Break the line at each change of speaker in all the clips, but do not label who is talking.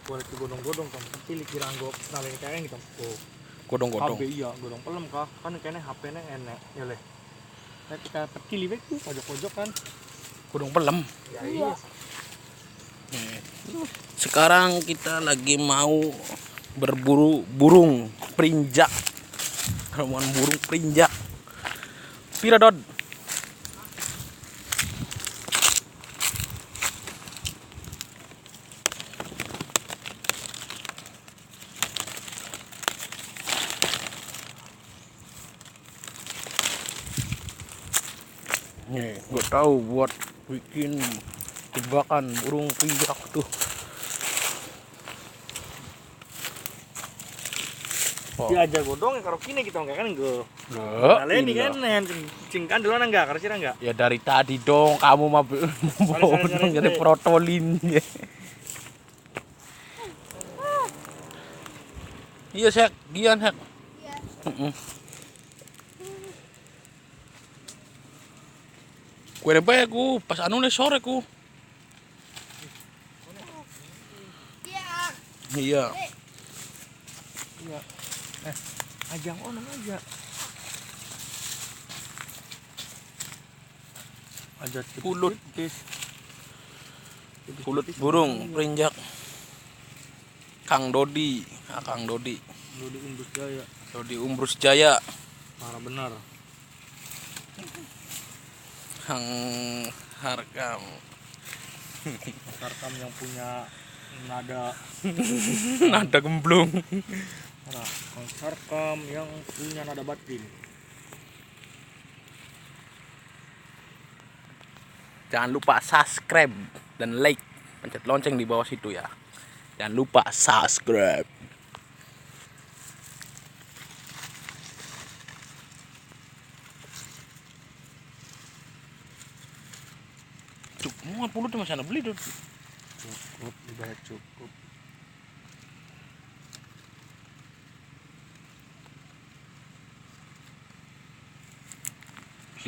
boleh godong-godong kan kecil kira anggap nalin kayak gitu. Oh,
Godong-godong.
HP iya godong pelem kah kan kayaknya HP-nya enak ya leh. Nah, kita kecil ibek tuh pojok-pojok kan.
Godong pelem.
Ya iya.
Sekarang kita lagi mau berburu burung perinjak. Rombongan burung perinjak. Pira Dod? Nih, gue tahu buat bikin jebakan burung perinjak tuh. Oh.
Dia aja godong karo kini kita enggak kan gue.
Loh,
Naleni kan cing kan duluan enggak karo sira enggak?
ya dari tadi dong kamu mau bodong jadi protolin. Iya Sek, gian Sek. Iya. Kue nempe ku pas anu nih sore ku. Iya.
Iya. Ajang ono aja. Aja
Pulut.
tipis.
Pulut burung perinjak. Kang Dodi, Kang Dodi.
Dodi Umbrus Jaya.
Dodi Umbrus Jaya.
Parah benar.
Kang Harkam.
Sarkam yang punya nada
Nada gemblung.
nah, Sarkam yang punya nada batin.
Jangan lupa subscribe dan like, pencet lonceng di bawah situ ya. Jangan lupa subscribe. Cukup, pulut di sana beli dong.
Cukup, ibarat cukup.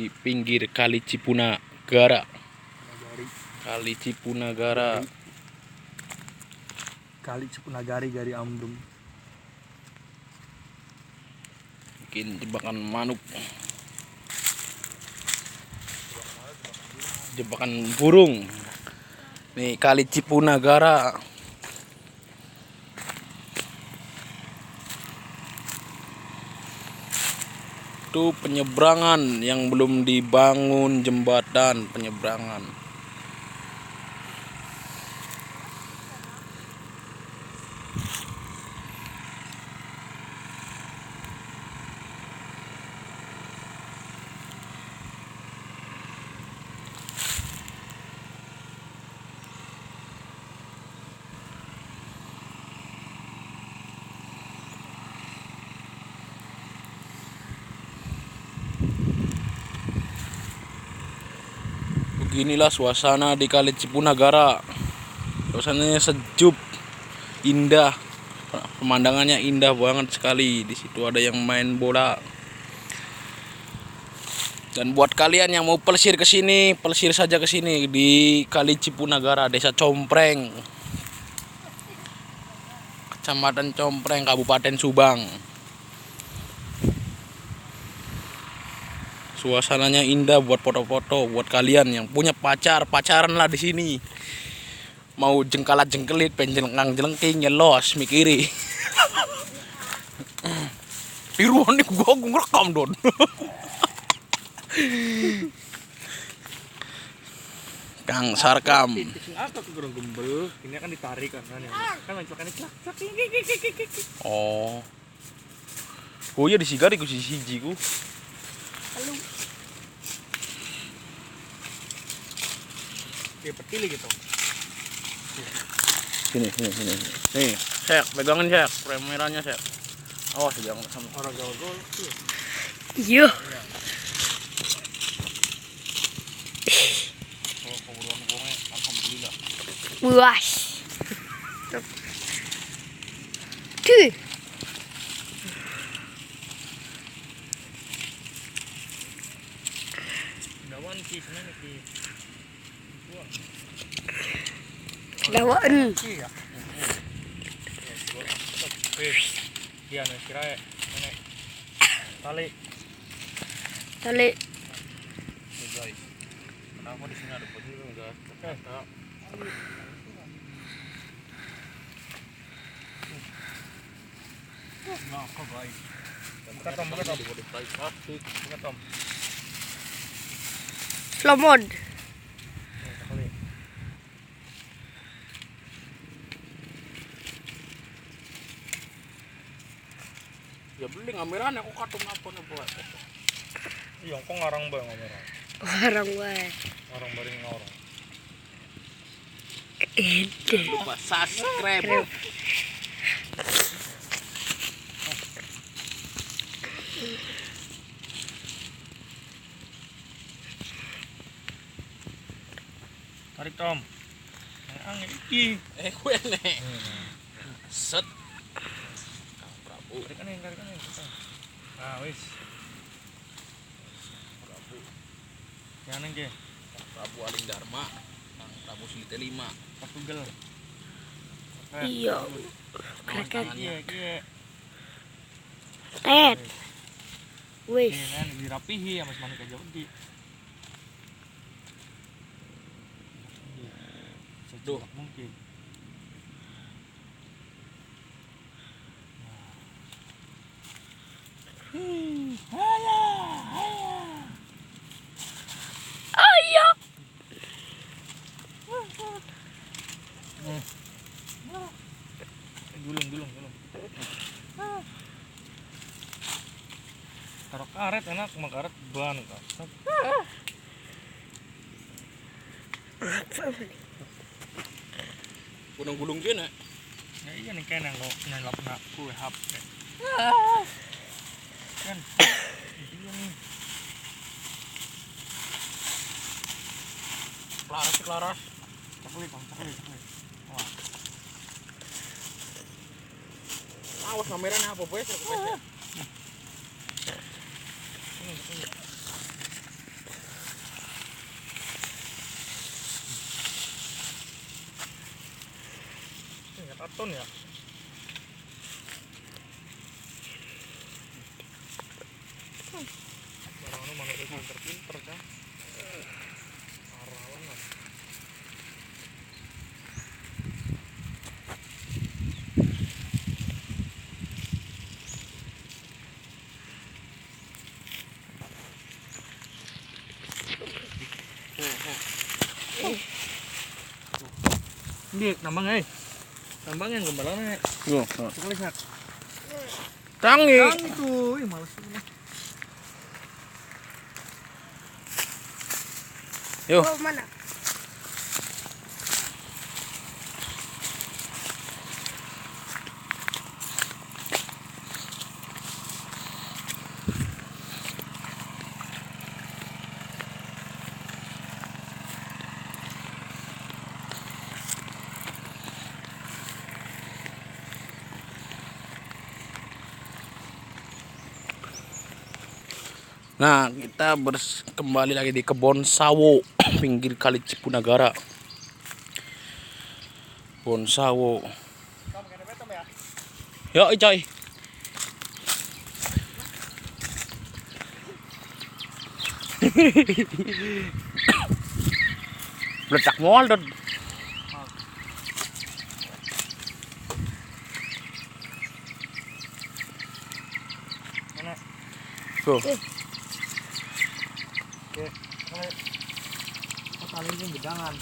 Di pinggir Kali Cipunagara.
Nagari.
Kali Cipunagara.
Kali Cipunagari Gari Amdum.
Bikin jebakan manuk. Jebakan burung. Nih Kali Cipunagara. Itu penyeberangan yang belum dibangun, jembatan penyeberangan. Beginilah suasana di Kali Cipunagara. Suasananya sejuk, indah, pemandangannya indah banget sekali. Di situ ada yang main bola. Dan buat kalian yang mau pelesir ke sini, pelesir saja ke sini di Kali Cipunagara, Desa Compreng, Kecamatan Compreng, Kabupaten Subang. Suasananya indah buat foto-foto, buat kalian yang punya pacar, pacaran lah di sini. Mau jengkalat-jengkelit, penjelengkang-jelengking, nyelos, mikiri. Tiruan nih gua ngerekam don. Kang Sarkam.
Apa tuh gerong gembel? Ini kan ditarik kan ya. Kan lancokannya cak cak.
Oh. Oh iya disigari ku siji ku.
Halo. Kayak petil gitu.
Sini. Nih, Sek, pegangin Sek, frame merahnya Sek. Awas jangan sama
Orang gaul-gaul.
Iya.
kalau keburuan gongnya alhamdulillah.
Buas. Tuh.
Dawan sih sebenarnya sih.
Dawaan.
Iya. Iya nih kira nenek tali.
Tali.
guys. Kenapa di sini ada baju guys?
Nah, kok baik. Buka Tom. Buka Tom.
Slow mode.
Tali.
Ya beli ngameran aku katung apa nih buat.
Iya, kok ngarang bang ngomong.
Orang gue.
Orang baring orang.
Ede.
Lupa subscribe.
Tarik Tom. Angin iki.
Gue nih. Set. Kang Prabu.
Tarik aneh. Ah, wis.
Prabu.
Yang aneh ge.
Kang Prabu Aling Dharma. Kang Prabu Silite 5.
Patugel.
Iya. Kreket.
Iya.
Tet. Wis.
Iya kan dirapihi sama semana kerja wedi.
Tuh.
Mungkin.
Ayo.
Gulung. Taruh karet enak, sama karet ban kasar.
Gunung gulung kene.
Ya iya nih kan yang kok ngelap nak kue hap. Kan. Iya nih.
Laras.
Caklit. Wah.
Awas ngameran apa boy?
Ini taton ya. Barang mana pinter kan. Arawan lah. Ini nambang nambang yang gembalan
Yo.
sekali sak.
Tangi.
Itu, males.
Yo.
Oh, mana?
Nah, kita kembali lagi di kebun sawo pinggir Kali Cipunagara. Kebun sawo. Yo, coy. Letak mall dong.
Mana?
Tuh.
Oke. Kali ini gedangan.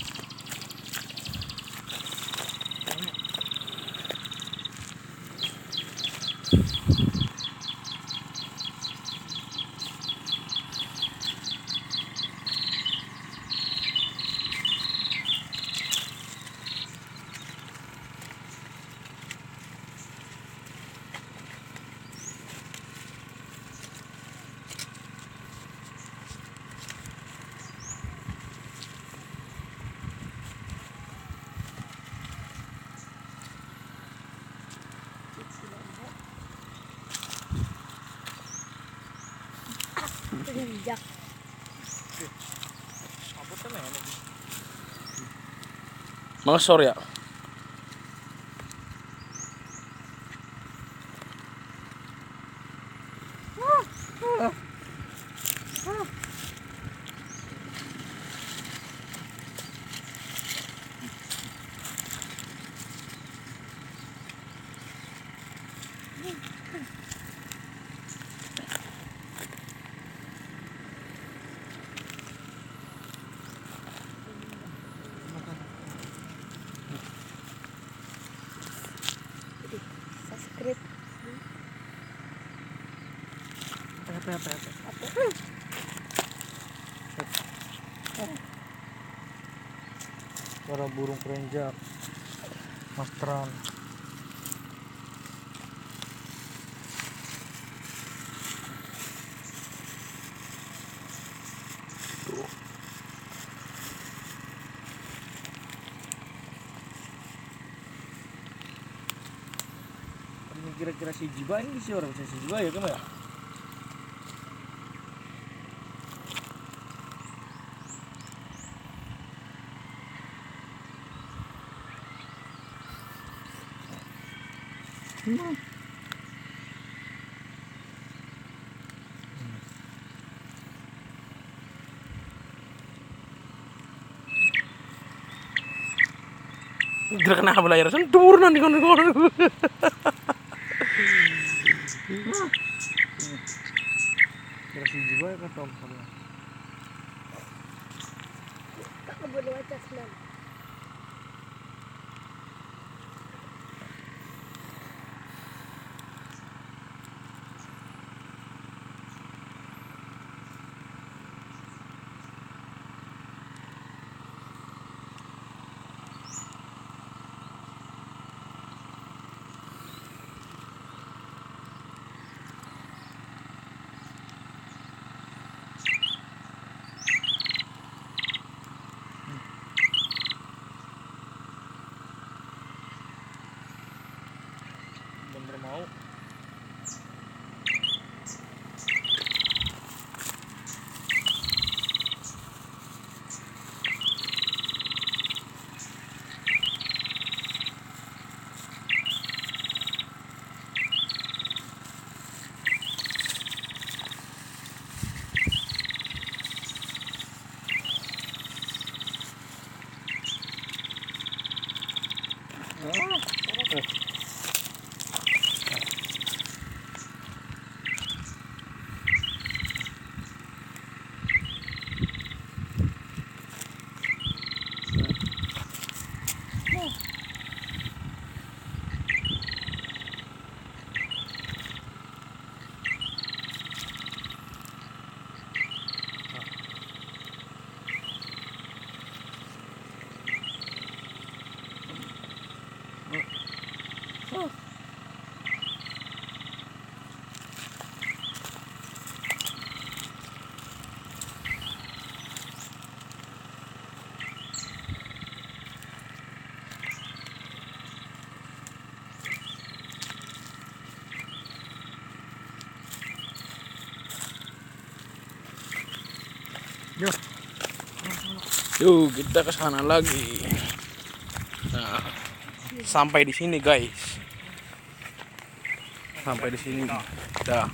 Injak.
Abutan ya lagi.
Mengesor ya.
Apa? Suara burung kerenjak, mastran. Ini kira-kira si jiba ini sih orang si jiba ya kamu ya?
Kira kenapa layar sen turun nanti kon.
Kira si jiba ya kan Tom kamu.
Tak kebun wajah senang.
Bener mau.
Yuk kita ke sana lagi. Nah, sampai di sini guys. Sampai di sini. Dah.